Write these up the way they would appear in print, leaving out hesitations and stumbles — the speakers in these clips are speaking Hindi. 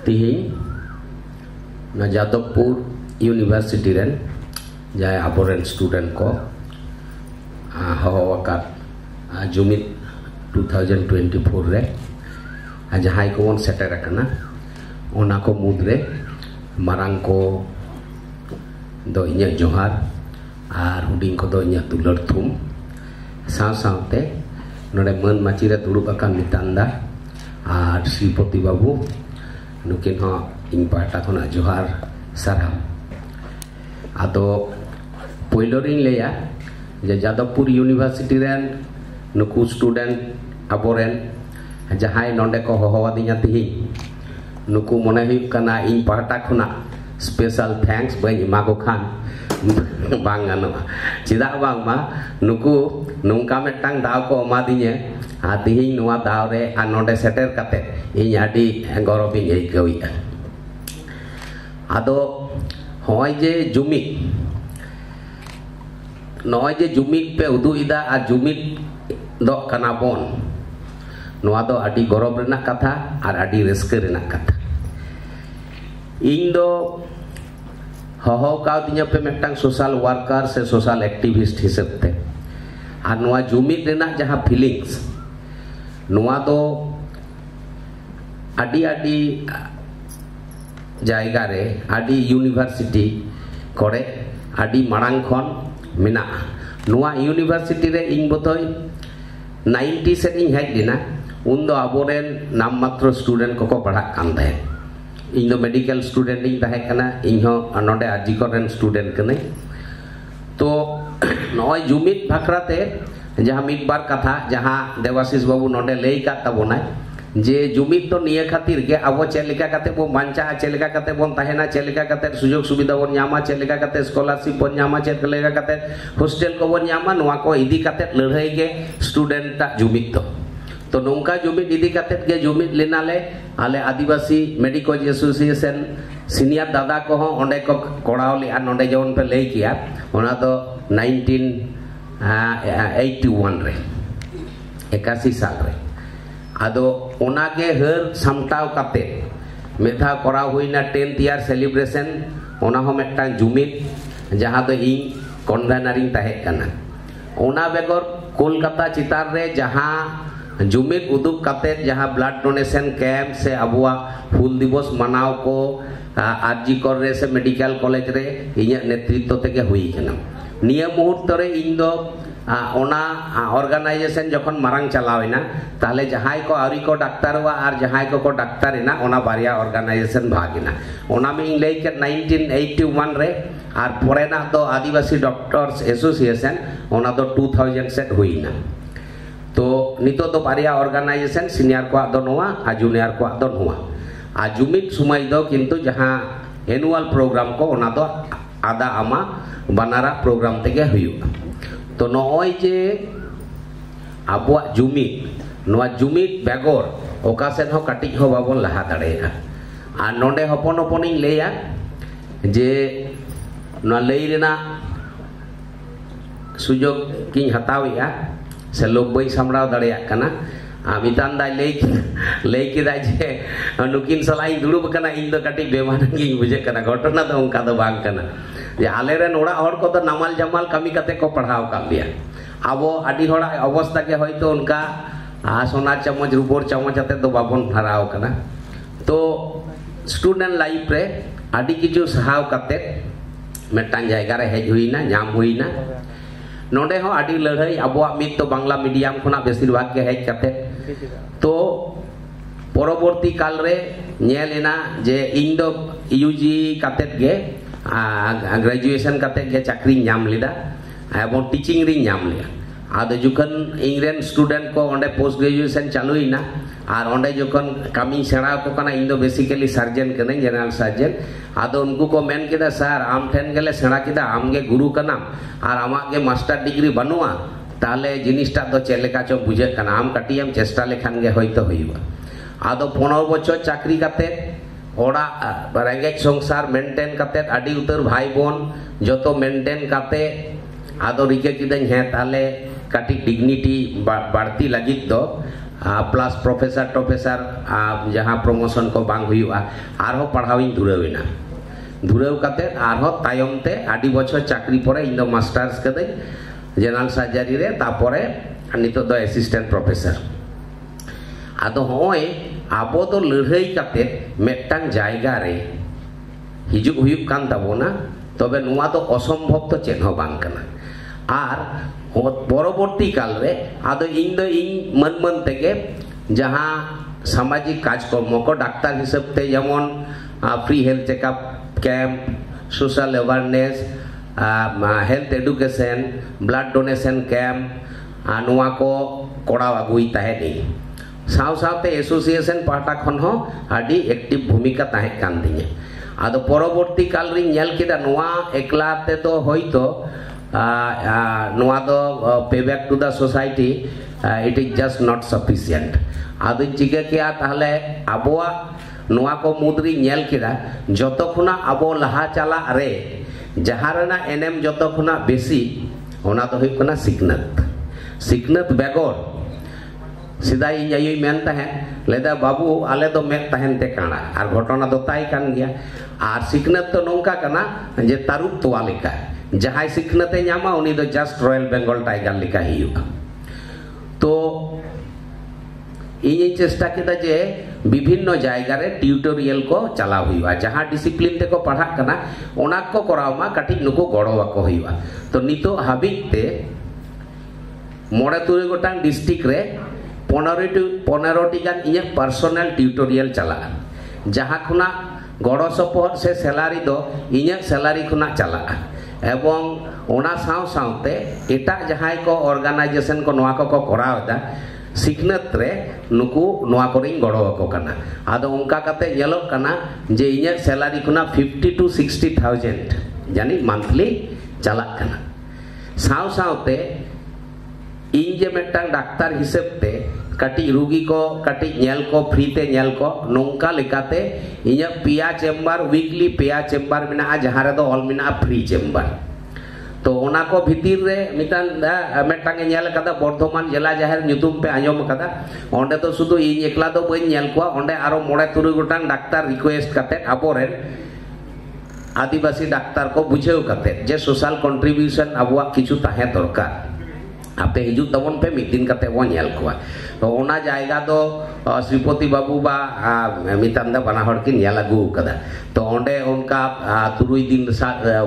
तिहिं ना जादवपुर यूनिवर्सिटी रेन जाय आबोरेन स्टूडेंट को हवाका जुमित 2024 रे जहां को बन सेटर करना ओना को मुद्रे मारांग को दो इnya जोहार आर हुडिंग को दो इnya दुलर थुम साव सावते नोडे मन माची रे दुड़ुब आकान मितांदा आर श्रीपति बाबू नुकिन हो इन पाटा खना जोहार सारा आदो पोइलो रिन लेया जे जादवपुर यूनिवर्सिटी रेन नुकु स्टूडेंट आबोरेन जहां नोडे को होवादिया तिहि नुकु मने हुई कना इन पाटा खना स्पेशल थैंक्स बई इमागो खान बांग गानोआ चिदा बांग मा नुकु नोंका मेटांग दाव को एमादिnye तिहिं नोआ दाव रे आ नोडे सेटर काते इन आडी गौरविन आइकाविया आदो होय जे जुमित नोय जे जुमित पे उदु इदा आ जुमित दो कना बोन नोआ दो आडी गौरव रेना कथा आर आडी रस्के रेना कथा इन दो हहो काउदिया पे मेटांग सोशल वर्कर से सोशल एक्टिविस्ट हिसाबते आर नोआ जुमित रेना जहां फीलिंग्स नोआ दो आडी आडी जायगा रे आडी यूनिवर्सिटी करे आडी मारांग खन मेना नोआ यूनिवर्सिटी रे इन बोतोय 90 से इन हेज दिना उन दो आबोरेन नाम मात्र स्टूडेंट को पढ़ा कान थे इन दो मेडिकल स्टूडेंट इन तहे कना इन हो नोडे आजिकरेन स्टूडेंट कने तो नय जुमित भाखराते जहां मिट बार कथा जहां देवाशीष बाबू नोडे लई का तबोना जे जुमित तो निये खातिर के अब चेलिका काते बो मांचा चेलिका काते बोन तहेना चेलिका काते सुजोग सुविधा बोन न्यामा चेलिका काते स्कॉलरशिप बोन न्यामा चेलिका काते हॉस्टल को बोन न्यामा नोआ को इदी काते लड़ाई के स्टूडेंट ता जुमित तो नोंका जुमित इदी काते के जुमित लेनाले आले आदिवासी मेडिकल एसोसिएशन सीनियर दादा को हो ओंडे को कोड़ावली आ नोंडे जोन पे लई किया ओना तो 1981 रे 81 साल रे आदो ओना के हर सामटाव काते मेधा कोरा हुईना 10th ईयर सेलिब्रेशन ओना हो मेटांग जुमित जहां तो इन कन्वेनरिंग तहे कना ओना बेगर कोलकाता चितार रे जहां जुमित उदुग काते जहां ब्लड डोनेशन कैंप से अबुआ हुल दिवस मनाव को आरजी कर रे से मेडिकल कॉलेज रे इया नेतृत्व तेगे हुई कना निया मुहूर्त रे इन दो ओना ऑर्गेनाइजेशन जखन मारांग चलावेना ताले जहां को आरी को डॉक्टर वा और जहां को डॉक्टर ना ओना बारिया ऑर्गेनाइजेशन भागिना ओना में इन लेके 1981 रे और पोरेना दो आदिवासी डॉक्टर्स एसोसिएशन ओना दो 2000 सेट हुईना तो नितो तो बारिया ऑर्गेनाइजेशन सीनियर को दो नोआ आ जूनियर को दो नोआ आ जुमित समय दो किंतु जहां एनुअल प्रोग्राम को ओना दो आदा आमा बनारा प्रोग्राम तेगे हुयुगा तो नय जे आबुआ जुमित नोआ जुमित बेगर ओकासेन हो काटिज हो बाबन लहा दाड़ेया आ नोंडे हपन हपन इन लेया जे नोआ लई रेना सुजोग किन हतावेया से लोग बई सामड़ाव दाड़ेया कना मितान दा लई किदा जे नुकिन सलाई दुड़ुब कना इन दो काटिज बेमानगी बुझे कना घटना दो उनका दो बांग कना जे आले रेन ओड़ा हड़ को तो नामाल जमाल कमी कते को पढ़ाव का लिया आबो आडी होड़ा अवस्था के होयतो उनका सोना चम्मच रुपोर चम्मच आते तो बाबन हराव कना तो स्टूडेंट लाइफ रे आडी किछु सहाव कते मेटांग जायगा रे हेज हुईना नाम हुईना नोडे हो आडी लड़ाई आबो मित तो बांग्ला मीडियम खुना बेसिर भाग के हेज कते तो परवर्ती काल रे नेलेना जे इन दो यूजी कते गे ग्रेजुएशन कते गे चाकरी नाम लिदा एवं टीचिंग री नाम लिया आदो जुखन इंग्रेन स्टूडेंट को ओंडे पोस्ट ग्रेजुएशन चालुईना और ओंडे जुखन कमी सेड़ा को कना इन दो बेसिकली सर्जन कने जनरल सर्जन आदो उनको को मेन किदा सर आम ठेन गेले सेड़ा किदा आमगे गुरु कना और आमागे मास्टर डिग्री बनुआ ताले जिनिसटा दो चेलेका चो बुझे कना आम कटियम चेष्टा लेखान गे होयतो हुईबा आदो 15 बछर चाकरी काते ओड़ा रेंगेज संसार मेंटेन काते आडी उतर भाई बोन जतो मेंटेन काते आदो रिके किदन हे ताले काटी डिग्निटी बाड़ती लगित दो प्लस प्रोफेसर टोफेसर जहाँ प्रमोशन को बांग हुआ आरो पढ़ावी धुरावेना धुराव काते आरो तायमते आदि बछर चाकरी परे इन दो मास्टर्स कदे जनरल सर्जरी रे तापरे नितो दो असिस्टेंट प्रोफेसर आदो होय आबो दो लड़ाई काते मेटांग जायगा रे हिजुक हुयुक कान ताबोना तबे नुआ तो असंभव तो चेन हो बांग कना आर परवर्ती काल रे आदो इन दो इन मन मन तेगे जहाँ सामाजिक कार्यक्रम को डाक्टर हिसाब ते जेमन free health checkup camp social awareness health education blood donation camp नुआ को कोड़ाव आगुई ताहेनी साव सावते एसोसिएशन पार्टा खन हो आदि एक्टिव भूमिका ताहे कान दिने आदो परवर्ती काल री नेल केदा नुआ एकला ते तो होइतो नुआ दो pay back to the society it is just not sufficient आदो चिका किया ताहले आबोआ नुआ को मुद्री नेल केदा जतो खुना आबो लहा चला रे जहारना एनएम जतो खुना बेसी ओना तो हुई कना सिकनत बेगोर सीधा इन मेन तहन लेदा बाबू आले दो मेन तहन ते काना और घटना दो ताई कान गया और सिकनत तो नौका कना जे तारुब तोवा लेका जहां सिकनते नामा उनी दो जस्ट रॉयल बेंगल टाइगर लेका हियुगा तो इन चेष्टा केदा जे विभिन्न जायगा रे ट्यूटोरियल को चला हुआ जहां डिसिप्लिन ते को पढ़ा कना ओना को करावमा काटी नुको गड़ोवा को हुआ तो नितो हाबिते मोड़े तुरे गोटांग डिस्ट्रिक्ट रे 15टी गान इन पर्सनल ट्यूटोरियल चला जहां खुना गड़ो सपोर्ट से सैलारी दो इन सैलारी खुना चला एवं ओना साव सावते एटा जहां को ऑर्गेनाइजेशन को नोआ को करावदा सिकनत रे नुकु नोआ कोरिंग गड़ो को कना आदो उनका कते येलो कना जे इन सैलारी खुना 50 to 60,000 यानी मंथली चला कना साव सावते इन जे मेटांग डाक्टर हिसाब ते कटी रोगी को कटी नेल को फ्री ते नेल को नोंका लेकाते इया पिया चेम्बर वीकली पिया चेम्बर मिना जहां रे दो ऑल मिना फ्री चेम्बर तो ओना को भीतर रे मितान मेटांग नेल कदा बर्धमान जिला जाहिर न्युतुम पे आंजम कदा ओंडे तो शुधु इन एकला दो बई नेल को ओंडे आरो मोड़े तुरु गोटांग डाक्टर रिक्वेस्ट करते आबोरे आदिवासी डाक्टर को बुझेव करते जे सोशल कंट्रीब्यूशन अबुआ किछु ताहे दरकार आपे हिजू तबन पे मिद दिन कते वो नेल को तो ओना जायगा दो श्रीपति बाबू बा मितांदा बना हड़ की नेल अगु कदा तो ओंडे उनका तुरुई दिन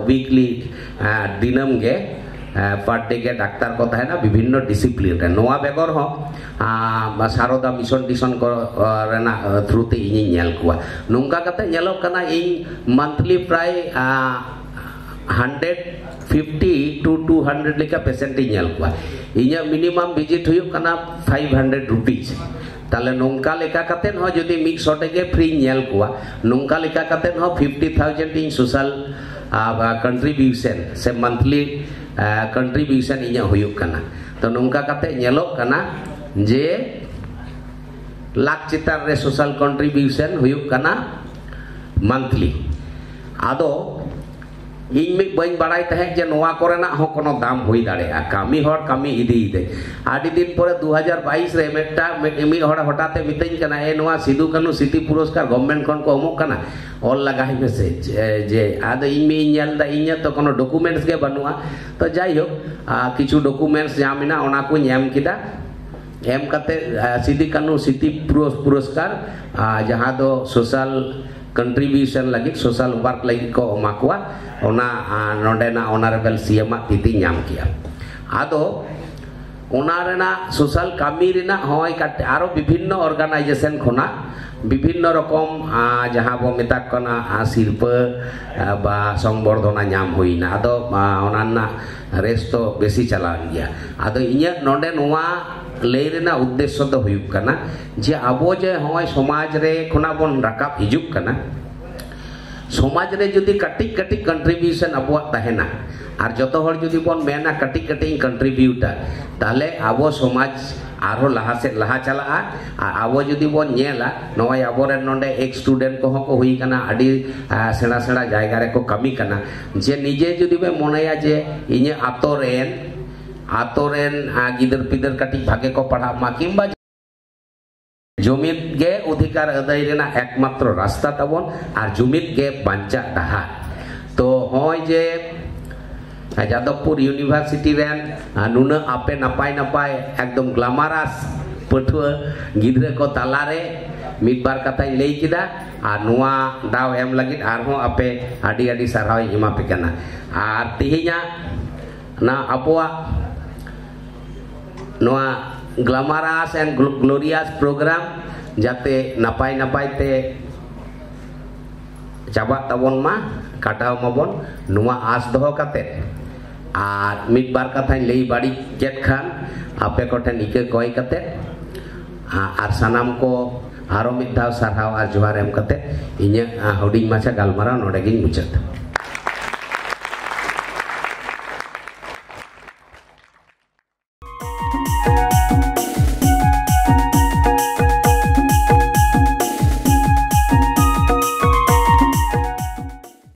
वीकली दिनम गे पर डे के डाक्टर को तहना विभिन्न डिसिप्लिन रे नोआ बेगर हो सारदा मिशन टिशन को रेना थ्रू ते इनि नेल को नुंका कते नेलो कना इन मंथली प्राय 150 to 200 लेका पेशेंट नेल को इnya मिनिमम विजिट हुई कना 500 रुपीज ताले नोंका लेका कतेन हो जदि मिक सोटे के फ्री नेल को नोंका लेका कतेन हो 50,000 इन सोशल कंट्रीब्यूशन से मंथली कंट्रीब्यूशन इnya हुई कना तो नोंका कते नेलो कना जे लाख चितार रे सोशल कंट्रीब्यूशन हुई कना मंथली आदो इन में बन बड़ाई तहे जे नोआ कोरेना हो कोनो दाम होई दाड़ेआ कामी हर कामी इदी दे आदि दिन पर 2022 रे मेटा मी हड़ हटाते मितई कना ए नोआ सिधु कानु सिटी पुरस्कार गवर्नमेंट कोन को अमुक कना ऑल लगाई मैसेज जे आदो इन में नेल दा इन तो कोनो डॉक्यूमेंट्स के बनुआ तो जाई हो किछु डॉक्यूमेंट्स जामिना ओना को नेम किदा एम कते सिटी कानु सिटी पुरस्कार जहां दो सोशल कंट्रीब्यूशन लगी सोशल वर्क लगी को माकुआ ओना नोडेना ऑनरेबल सीएम तिथि नाम किया आदो ओना रेना सोशल कामी रेना होय काटे आरो विभिन्न ऑर्गेनाइजेशन खोना विभिन्न रकम जहां बो मेता कना शिल्प बा संवर्धना नाम होइना आदो ओनाना रेस तो बेसी चला गया आदो इnya नोडे नोआ लई रेना उद्देश्य तो हुयुक कना जे आबो जे होय समाज रे खुना बोन राकाब हिजुक कना समाज रे जदि कटिक कटिक कंट्रीब्यूशन अबो तहेना और जतो हर जदि बोन मेना कटिक कटिक कंट्रीब्यूटर ताले आबो समाज आरो लहा से लहा चला आबो जदि बोन नेला नोय आबो रे नोंडे एक स्टूडेंट को हो हुई कना आडी सेड़ा सेड़ा जायगा रे को कमी कना जे निजे जदि बे मोनेया जे इने आतोरेन गिदर पिदर कटिक भागे को पढ़ा मा किंबा Jumit ge udhikar aday rena ekmatro rasta tabon ar jumit ge banca dahar to hoy je Jadavpur University ren nuna ape napai ekdom glamorous pathua gidra ko talare midbar katai lay kida ar nuwa daw em lagit arho ape adi sarhaw ema pikana ar tihinya na apoa nuwa glamorous and glorious program jate napai te cabak tabon ma kataw mabon nuwa as doho kate ar midbar kathai lay badi jet khan ape koten ike koy kate ar sanam ko aro mid daw sarhaw ar johar em kate inya huding macha galmarao node gin muchat